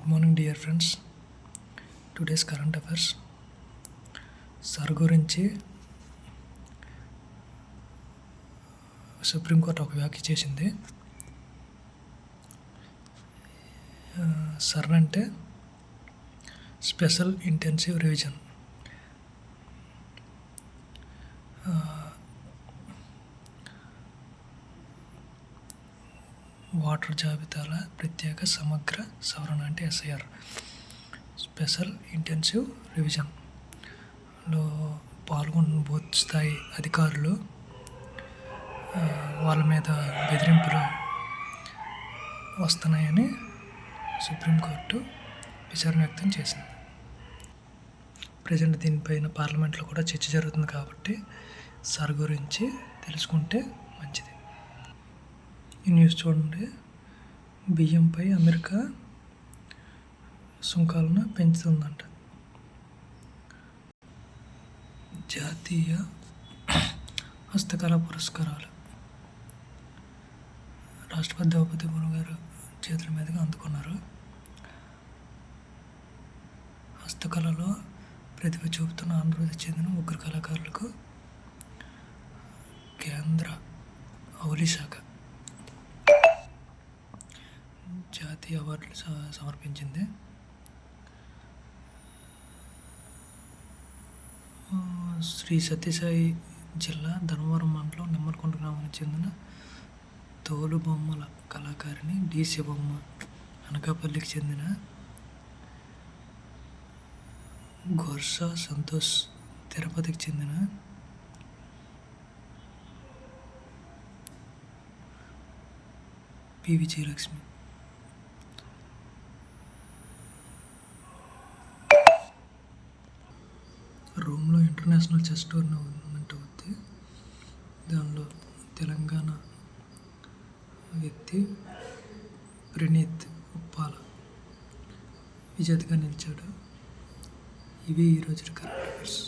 Good morning dear friends. Today's current affairs. Sir గురించి supreme court ఒక వ్యాఖ్య చేసింది. సర్ అంటే స్పెషల్ ఇంటెన్సివ్ రివిజన్. వాటర్ జాబితాల ప్రత్యేక సమగ్ర సవరణ అంటే SIR, స్పెషల్ ఇంటెన్సివ్ రివిజన్లో పాల్గొన్న బూత్ స్థాయి అధికారులు వాళ్ళ మీద బెదిరింపులు వస్తున్నాయని సుప్రీంకోర్టు విచారణ వ్యక్తం చేసింది. ప్రజెంట్ దీనిపైన పార్లమెంట్లో కూడా చర్చ జరుగుతుంది కాబట్టి సర్ గురించి తెలుసుకుంటే మంచిది. ఈ న్యూస్ చూడండి. బియ్యంపై అమెరికా సుంకాలను పెంచుతుందంట. జాతీయ హస్తకళా పురస్కారాలు రాష్ట్రపతి ద్రౌపది ముర్ము గారు చేతుల మీదుగా అందుకున్నారు. హస్తకళలో ప్రతిభ చూపుతున్న ఆంధ్రప్రదేశ్ చెందిన ముగ్గురు కళాకారులకు కేంద్ర ఔలి శాఖ జాతీయ అవార్డులు సమర్పించింది. శ్రీ సత్యసాయి జిల్లా ధర్మవరం మండలం నిమ్మలకొండ గ్రామానికి చెందిన తోలుబొమ్మల కళాకారిణి డి శివమ్మ, అనకాపల్లికి చెందిన గొర్సా సంతోష్, తిరుపతికి చెందిన పి విజయలక్ష్మి. రోమ్లో ఇంటర్నేషనల్ చెస్ టోర్నమెంట్ అవుద్ది. దానిలో తెలంగాణ వ్యక్తి ప్రణీత్ ఉప్పాల విజేతగా నిలిచాడు. ఇవి ఈరోజు కరెంట్ అఫైర్స్.